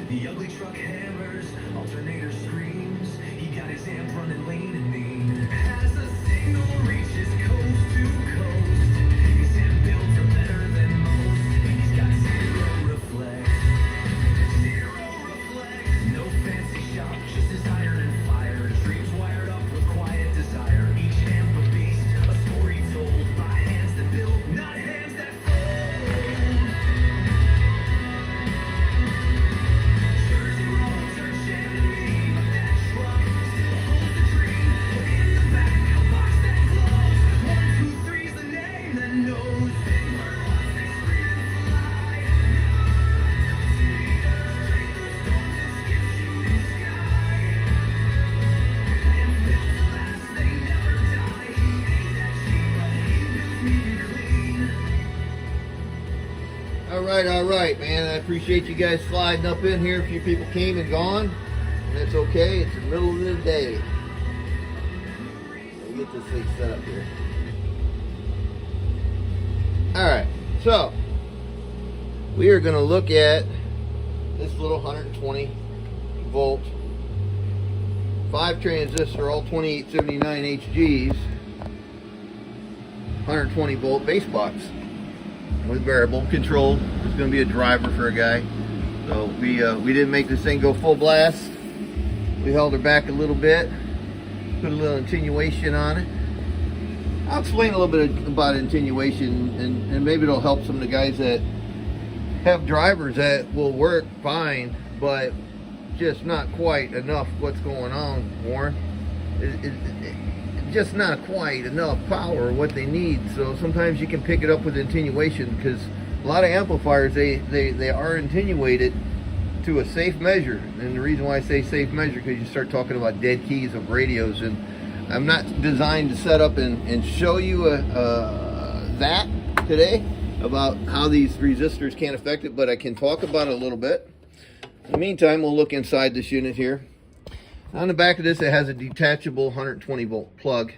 The ugly truck hammers, alternator screams. He got his amp running lean and mean. As the signal reaches coast to coast, his amp builds are better than most. He's got zero reflex. Zero reflex. No fancy shop, just his iron and fire. Dreams wired up with quiet desire. Each amp a beast, a story told by hands that build, not hands that fold. Jersey roads are jamming me, but that truck still holds the dream. In the back, a box that glows. 1, 2, 3's the name that knows. Big bird wants to scream and fly. Break through stones and skip shooting sky. And built to last, they never die. He ain't that cheap, but he builds me clean. All right, man. I appreciate you guys sliding up in here. A few people came and gone, and that's okay. It's the middle of the day. Let me get this thing set up here. All right, so we are going to look at this little 120 volt 5 transistor, all 2879 HGs, 120 volt bass box with variable controlled. It's going to be a driver for a guy. So we didn't make this thing go full blast. We held her back a little bit, put a little attenuation on it. I'll explain a little bit about attenuation, and maybe it'll help some of the guys that have drivers that will work fine, but just not quite enough. What's going on, Warren? Just not quite enough power, what they need. So sometimes you can pick it up with attenuation, because a lot of amplifiers, they are attenuated to a safe measure. And the reason why I say safe measure, because you start talking about dead keys of radios, and I'm not designed to set up and show you that today about how these resistors can affect it, but I can talk about it a little bit. In the meantime, we'll look inside this unit here. On the back of this, it has a detachable 120 volt plug,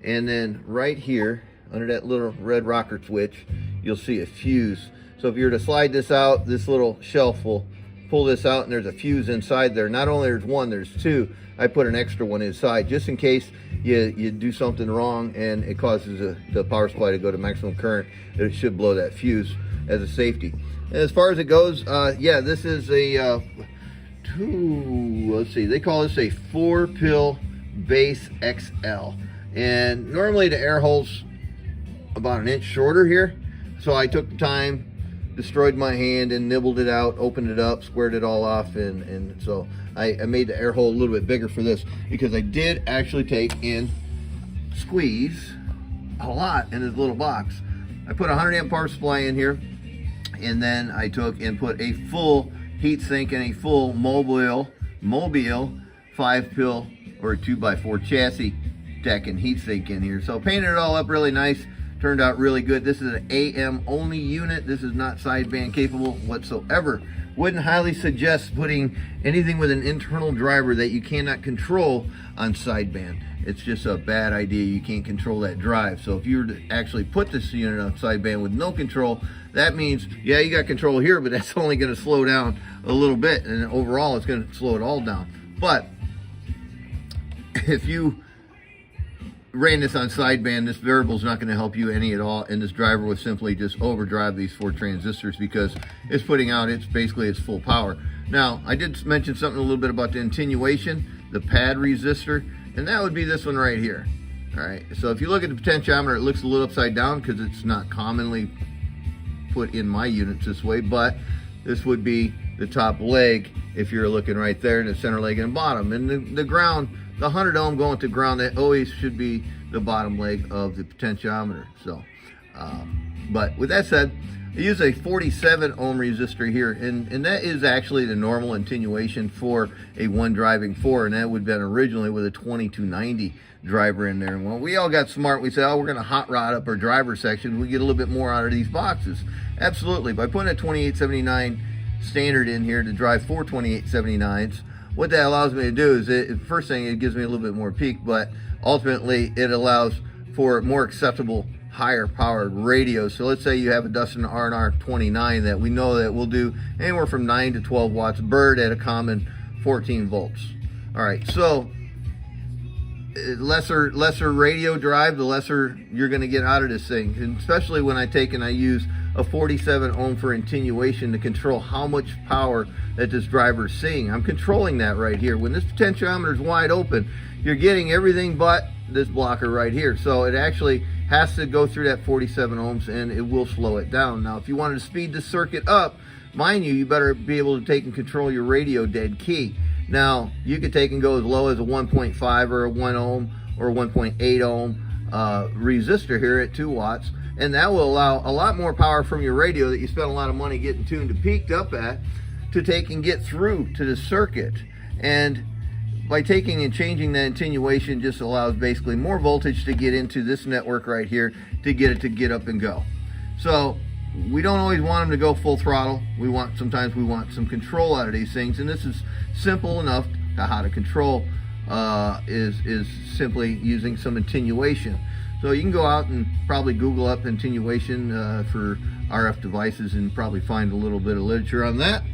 and then right here under that little red rocker switch, you'll see a fuse. So if you were to slide this out, this little shelf will pull this out, and there's a fuse inside there. Not only there's one, there's two. I put an extra one inside just in case you do something wrong and it causes the power supply to go to maximum current. It should blow that fuse as a safety. And as far as it goes, yeah, this is a let's see, they call this a 4-pill bass XL, and normally the air hole's about an inch shorter here, so I took the time, destroyed my hand and nibbled it out, opened it up, squared it all off, and so I made the air hole a little bit bigger for this, because I did actually take and squeeze a lot in this little box. I put a 100 amp power supply in here, and then I took and put a full heat sink and a full mobile 5-pill or a 2x4 chassis deck and heat sink in here. So painted it all up really nice. Turned out really good. This is an AM only unit. This is not sideband capable whatsoever. Wouldn't highly suggest putting anything with an internal driver that you cannot control on sideband. It's just a bad idea. You can't control that drive. So if you were to actually put this unit on sideband with no control, that means, yeah, you got control here, but that's only going to slow down a little bit, and overall it's going to slow it all down. But if you ran this on sideband, this variable is not going to help you any at all, and this driver would simply just overdrive these 4 transistors, because it's putting out basically its full power. Now, I did mention something a little bit about the attenuation, the pad resistor, and that would be this one right here. All right, so if you look at the potentiometer, it looks a little upside down because it's not commonly put in my units this way, but this would be the top leg if you're looking right there, and the center leg and bottom. And the ground, the 100 ohm going to ground, that always should be the bottom leg of the potentiometer. So, but with that said, I use a 47 ohm resistor here, and that is actually the normal attenuation for a one driving 4, and that would have been originally with a 2290 driver in there. And when we all got smart, we said, oh, we're going to hot rod up our driver section. We get a little bit more out of these boxes. Absolutely. By putting a 2879 standard in here to drive 4 2879s, what that allows me to do is, first thing, it gives me a little bit more peak, but ultimately it allows for more acceptable higher powered radios. So let's say you have a Dustin R&R 29 that we know that will do anywhere from 9 to 12 watts bird at a common 14 volts. All right, so lesser radio drive, the lesser you're going to get out of this thing. And especially when I take and I use a 47 ohm for attenuation to control how much power that this driver is seeing. I'm controlling that right here. When this potentiometer is wide open, you're getting everything but this blocker right here. So it actually has to go through that 47 ohms and it will slow it down. Now, if you wanted to speed the circuit up, mind you, you better be able to take and control your radio dead key. Now, you could take and go as low as a 1.5 or a 1 ohm or a 1.8 ohm resistor here at 2 watts. And that will allow a lot more power from your radio that you spent a lot of money getting tuned and peaked up at to take and get through to the circuit. And by taking and changing that attenuation just allows basically more voltage to get into this network right here to get it to get up and go. So we don't always want them to go full throttle. Sometimes we want some control out of these things, and this is simple enough to how to control is simply using some attenuation. So you can go out and probably Google up attenuation for RF devices and probably find a little bit of literature on that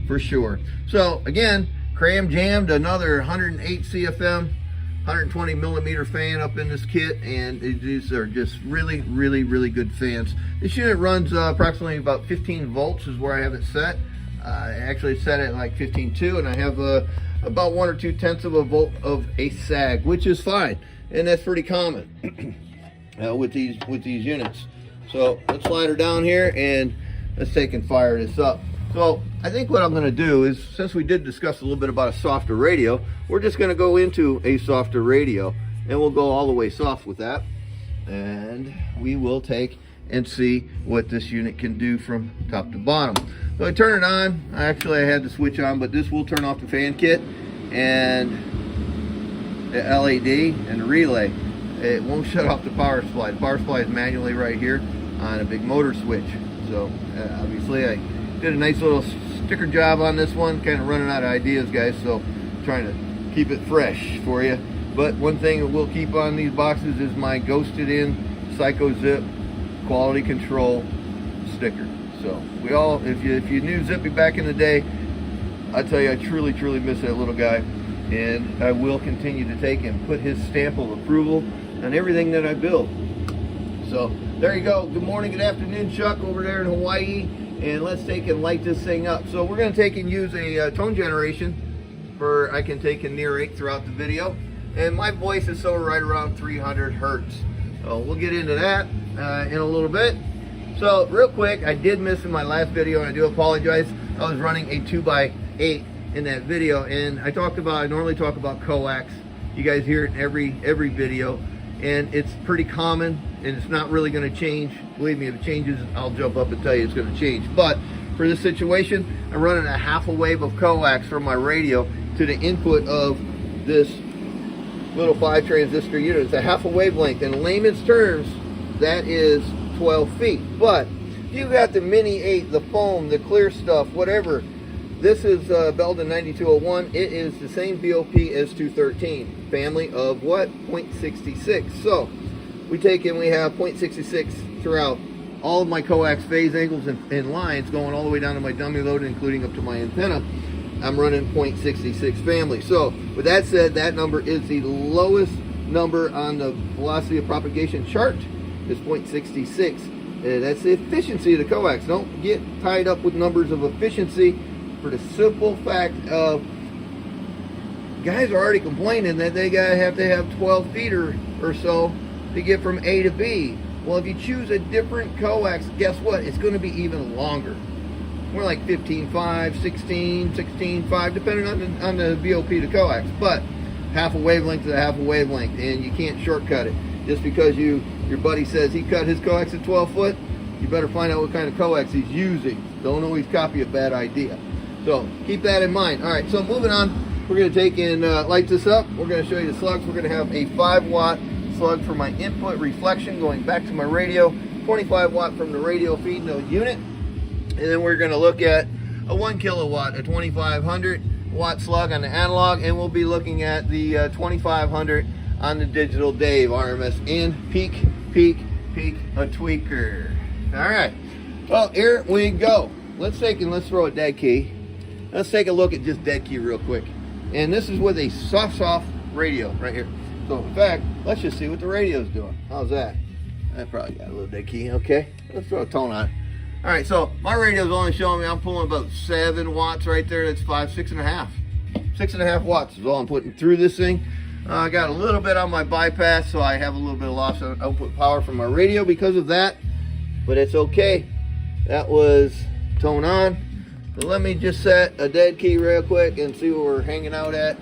for sure. So again, cram jammed another 108 CFM 120 millimeter fan up in this kit, and these are just really good fans. This unit runs approximately about 15 volts is where I have it set. I actually set it like 15.2, and I have about 1 or 2 tenths of a volt of a sag, which is fine, and that's pretty common with these units. So let's slide her down here and let's take and fire this up. So I think what I'm going to do is, since we did discuss a little bit about a softer radio, we're just going to go into a softer radio, and we'll go all the way soft with that, and we will take and see what this unit can do from top to bottom. So I turn it on. Actually, I had the switch on, but this will turn off the fan kit and the LED and the relay. It won't shut off the power supply. The power supply is manually right here on a big motor switch. So obviously I did a nice little sticker job on this one, kind of running out of ideas, guys, so trying to keep it fresh for you. But one thing that we'll keep on these boxes is my ghosted in Psycho Zip quality control sticker. So we all, if you knew Zippy back in the day, I tell you, I truly miss that little guy, and I will continue to take and put his stamp of approval on everything that I build. So there you go. Good morning, good afternoon, Chuck, over there in Hawaii. And let's take and light this thing up. So we're going to take and use a tone generation for I can take and narrate throughout the video. And my voice is so right around 300 hertz. So we'll get into that in a little bit. So real quick, I did miss in my last video, and I do apologize. I was running a 2x8 in that video, and I normally talk about Coax. You guys hear it in every video, and it's pretty common, and it's not really going to change. Believe me, if it changes, I'll jump up and tell you it's going to change. But for this situation, I'm running a half a wave of coax from my radio to the input of this little 5 transistor unit. It's a half a wavelength. In layman's terms, that is 12 feet. But if you got the Mini 8, the foam, the clear stuff, whatever, this is Belden 9201. It is the same BOP as 213. Family of what? 0.66. So we take and we have 0.66 throughout all of my coax phase angles and lines, going all the way down to my dummy load, including up to my antenna. I'm running 0.66 family. So with that said, that number is the lowest number on the velocity of propagation chart, is 0.66. That's the efficiency of the coax. Don't get tied up with numbers of efficiency, for the simple fact of guys are already complaining that they gotta have to have 12 feet or so to get from A to B. Well, if you choose a different coax, guess what? It's going to be even longer. More like 15.5, 16, 16.5, depending on the BOP to coax. But half a wavelength is a half a wavelength, and you can't shortcut it. Just because your buddy says he cut his coax at 12 foot, you better find out what kind of coax he's using. Don't always copy a bad idea. So keep that in mind. All right, so moving on, we're going to take and light this up. We're going to show you the slugs. We're going to have a 5 watt slug for my input reflection going back to my radio, 25 watt from the radio feeding the unit, and then we're going to look at a 1 kilowatt, a 2500 watt slug on the analog, and we'll be looking at the 2500 on the digital Dave RMS in peak, peak a tweaker. All right, well, here we go. Let's throw a dead key. Let's take a look at just dead key real quick. And this is with a soft radio right here. So in fact, let's just see what the radio's doing. How's that? I probably got a little dead key. Okay, let's throw a tone on it. All right, so my radio's only showing me I'm pulling about 7 watts right there. That's 6.5. 6.5 watts is all I'm putting through this thing. I got a little bit on my bypass, so I have a little bit of loss of output power from my radio because of that, but it's okay. That was tone on. So let me just set a dead key real quick and see where we're hanging out at.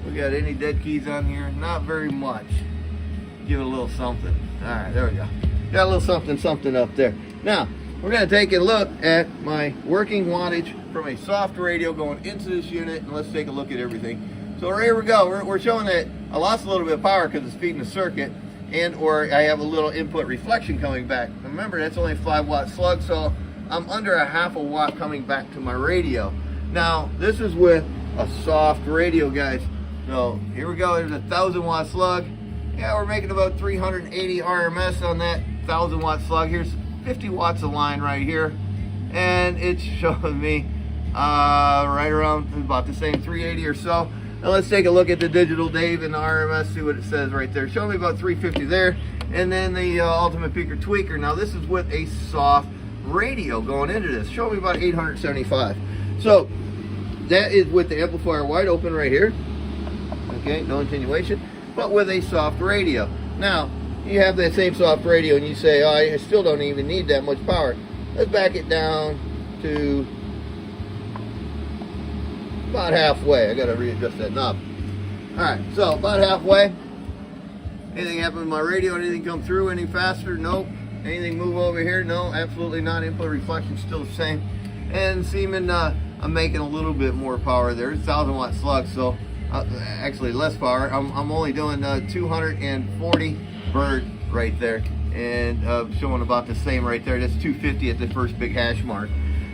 We got any dead keys on here? Not very much. Give it a little something. All right, there we go. Got a little something up there. Now, we're going to take a look at my working wattage from a soft radio going into this unit, and let's take a look at everything. So here we go. We're showing that I lost a little bit of power because it's feeding the circuit, and or I have a little input reflection coming back. Remember, that's only a 5-watt slug, so I'm under a 1/2 watt coming back to my radio. Now, this is with a soft radio, guys. So here we go. There's a 1,000-watt slug. Yeah, we're making about 380 RMS on that 1,000-watt slug. Here's 50 watts of line right here, and it's showing me right around about the same 380 or so. Now let's take a look at the digital Dave and the RMS, see what it says right there. Show me about 350 there, and then the Ultimate Peaker Tweaker. Now this is with a soft radio going into this. Show me about 875. So that is with the amplifier wide open right here. Okay, no attenuation, but with a soft radio. Now you have that same soft radio and you say, oh, I still don't even need that much power. Let's back it down to about halfway. I gotta readjust that knob. Alright, so about halfway. Anything happen with my radio? Anything come through any faster? Nope. Anything move over here? No, absolutely not. Input reflection still the same. And seeming I'm making a little bit more power there. It's 1,000-watt slug, so actually less power. I'm only doing 240 bird right there, and showing about the same right there. That's 250 at the first big hash mark.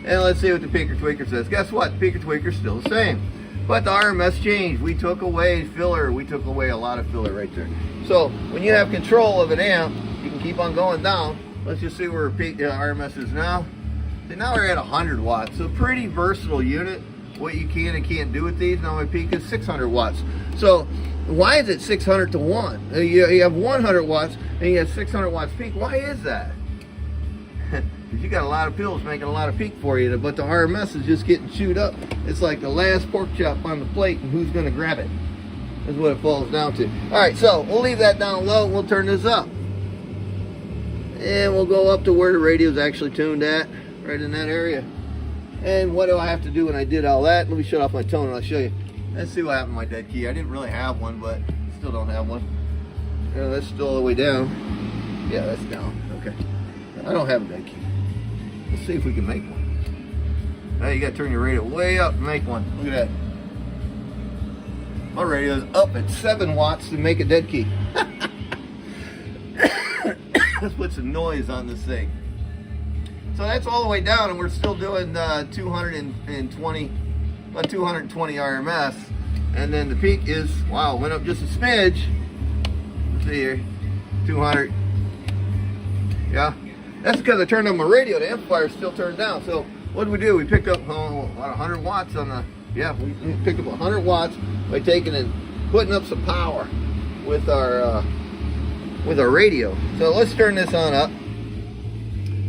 And let's see what the Peaker Tweaker says. Guess what? The Peaker Tweaker's still the same, but the RMS changed. We took away filler. We took away a lot of filler right there. So when you have control of an amp, you can keep on going down. Let's just see where RMS is now. So now we're at 100 watts. So pretty versatile unit. What you can and can't do with these. Now my peak is 600 watts. So why is it 600 to 1? You have 100 watts and you have 600 watts peak. Why is that? Because you got a lot of pills making a lot of peak for you, but the RMS is just getting chewed up. It's like the last pork chop on the plate, and who's going to grab it? That's what it falls down to. All right, so we'll leave that down low. We'll turn this up, and we'll go up to where the radio's actually tuned at, right in that area. And what do I have to do when I did all that? Let me shut off my tone and I'll show you. Let's see what happened to my dead key. I didn't really have one, but still don't have one. That's still all the way down. Yeah, that's down. Okay. I don't have a dead key. Let's see if we can make one. Now you gotta turn your radio way up to make one. Look at that. My radio is up at 7 watts to make a dead key. Let's put some noise on this thing. So that's all the way down, and we're still doing 220, about 220 RMS. And then the peak is, wow, went up just a smidge. Let's see here, 200. Yeah, that's because I turned on my radio. The amplifier is still turned down. So what did we do? We picked up about 100 watts on the, yeah, we picked up 100 watts by taking and putting up some power with our radio. So let's turn this on up.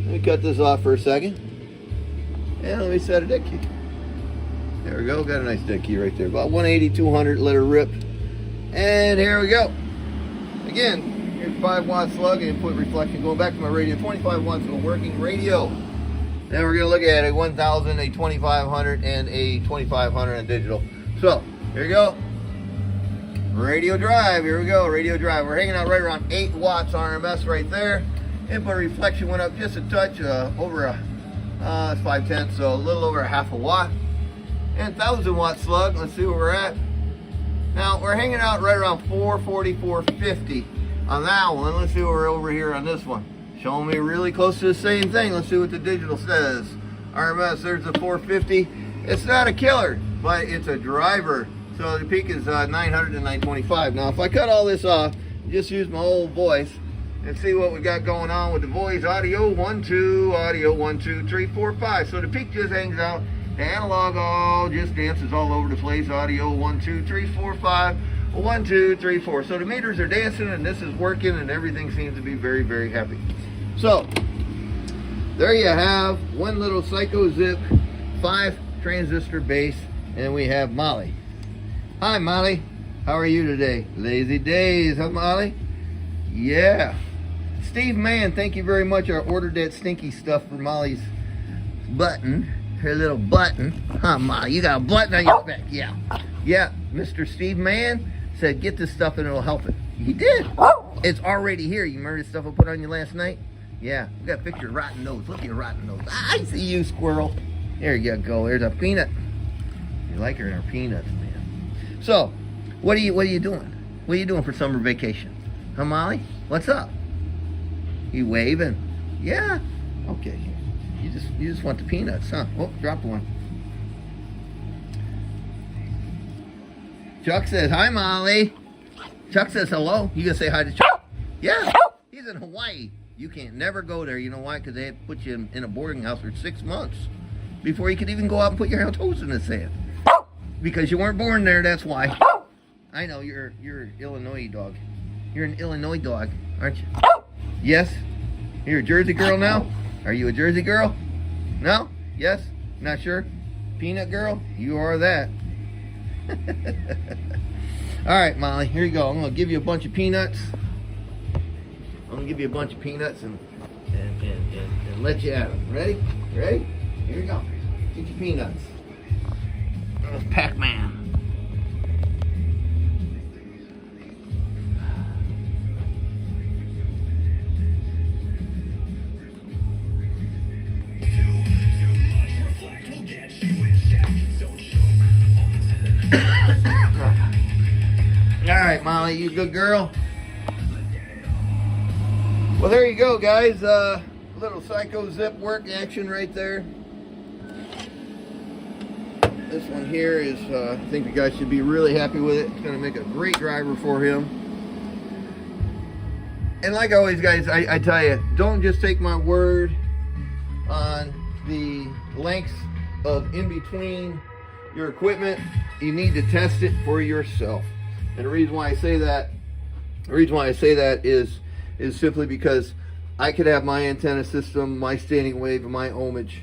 Let me cut this off for a second. And let me set a dead key. There we go. Got a nice dead key right there. About 180, 200, let her rip. And here we go. Again, here's 5 watt slug, input reflection going back to my radio. 25 watts of a working radio. Then we're going to look at a 1000, a 2500, and a 2500 on digital. So, here we go. Radio drive. Here we go. Radio drive. We're hanging out right around 8 watts RMS right there. Input reflection went up just a touch, over a 5/10, so a little over a 1/2 watt. And 1000 watt slug, let's see where we're at. Now we're hanging out right around 440, 450 on that one. Let's see where we're over here on this one. Showing me really close to the same thing. Let's see what the digital says. RMS, there's the 450. It's not a killer, but it's a driver. So the peak is 900 to 925. Now if I cut all this off, just use my old voice, and see what we got going on with the voice. Audio 1 2, audio 1 2 3 4 5. So the peak just hangs out. The analog all just dances all over the place. Audio 1 2 3 4 5. 1 2 3 4. So the meters are dancing and this is working and everything seems to be very, very happy. So there you have one little Psycho Zip 5 transistor bass, and we have Molly. Hi Molly, how are you today? Lazy days, huh Molly? Yeah. Steve Mann, thank you very much. I ordered that stinky stuff for Molly's button, her little button. Huh Molly, you got a button on your back? Yeah. Yeah, Mr. Steve Mann said get this stuff and it'll help it. He did. It's already here. You remember the stuff I put on you last night? Yeah, we got a picture of rotten nose. Look at your rotten nose. I see you, squirrel. There you go. There's a peanut. You like her in her peanuts, man. So, what are you doing? What are you doing for summer vacation? Huh, Molly? What's up? You waving? Yeah. Okay. You just want the peanuts, huh? Oh, dropped one. Chuck says, hi, Molly. Chuck says hello. You gonna say hi to Chuck? Yeah. He's in Hawaii. You can't never go there. You know why? Because they had to put you in a boarding house for 6 months before you could even go out and put your toes in the sand. Because you weren't born there, that's why. I know, you're an Illinois dog. You're an Illinois dog, aren't you? Yes? You're a Jersey girl now? Are you a Jersey girl? No? Yes? Not sure? Peanut girl? You are that. Alright, Molly, here you go. I'm going to give you a bunch of peanuts. I'm going to give you a bunch of peanuts and let you at them. Ready? Ready? Here you go. Get your peanuts. There's Pac-Man. Alright, Molly, you a good girl? Well, there you go, guys. Little Psycho Zip work action right there. This one here is, I think the guy should be really happy with it. It's going to make a great driver for him. And like always, guys, I tell you, don't just take my word on the lengths of in between your equipment. You need to test it for yourself. And the reason why I say that, is simply because I could have my antenna system, my standing wave, and my ohmage,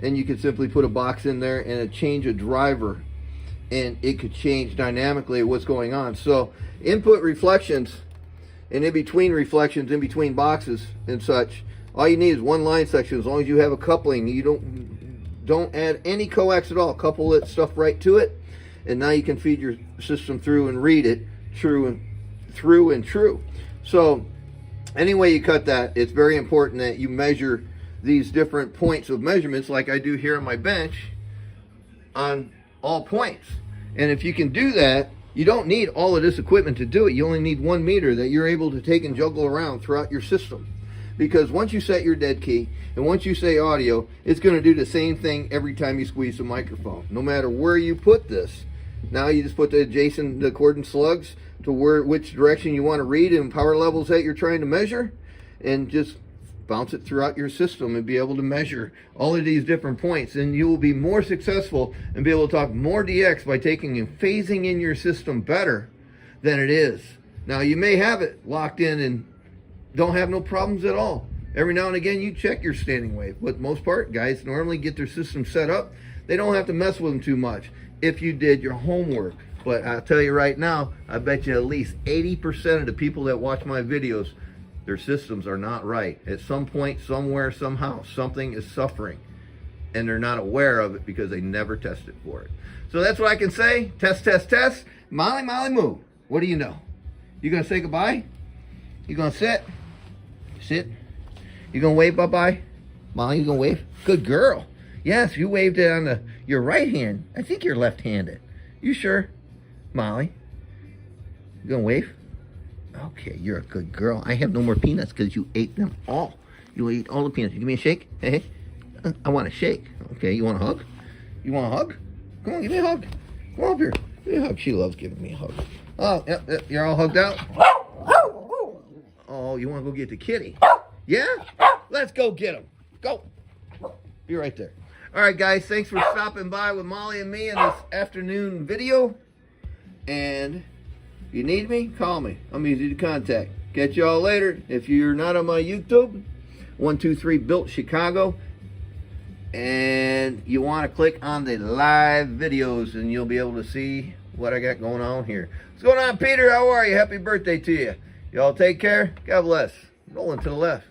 and you could simply put a box in there and change a driver, and it could change dynamically what's going on. So input reflections and in between reflections, in between boxes and such, all you need is one line section. As long as you have a coupling, you don't add any coax at all. Couple that stuff right to it, and now you can feed your system through and read it through and true. So anyway you cut that, it's very important that you measure these different points of measurements like I do here on my bench on all points. And if you can do that, you don't need all of this equipment to do it. You only need 1 meter that you're able to take and juggle around throughout your system. Because once you set your dead key and once you say audio, it's going to do the same thing every time you squeeze the microphone, no matter where you put this. Now you just put the cord and slugs to which direction you want to read and power levels that you're trying to measure, and just bounce it throughout your system and be able to measure all of these different points, and you will be more successful and be able to talk more DX by taking and phasing in your system better than it is. Now you may have it locked in and don't have no problems at all. Every now and again you check your standing wave, but most part guys normally get their system set up. They don't have to mess with them too much if you did your homework. But I'll tell you right now, I bet you at least 80% of the people that watch my videos, their systems are not right. At some point, somewhere, somehow, something is suffering, and they're not aware of it because they never tested for it. So that's what I can say. Test, test, test. Molly, Molly, move. What do you know? You gonna say goodbye? You gonna sit? Sit. You gonna wave bye-bye? Molly, you gonna wave? Good girl. Yes, you waved it on your right hand. I think you're left-handed. You sure? Molly, you gonna wave? Okay, you're a good girl. I have no more peanuts because you ate them all. You ate all the peanuts. You give me a shake? Hey, I want a shake. Okay, you want a hug? You want a hug? Come on, give me a hug. Come on up here. Give me a hug. She loves giving me a hug. Oh, yep, you're all hugged out? Oh, you want to go get the kitty? Yeah? Let's go get him. Go. Be right there. All right, guys. Thanks for stopping by with Molly and me in this afternoon video. And if you need me, call me. I'm easy to contact. Catch y'all later. If you're not on my YouTube, 123 Built Chicago, and you want to click on the live videos, and you'll be able to see what I got going on here. What's going on, Peter? How are you? Happy birthday to you. Y'all take care. God bless. Rolling to the left.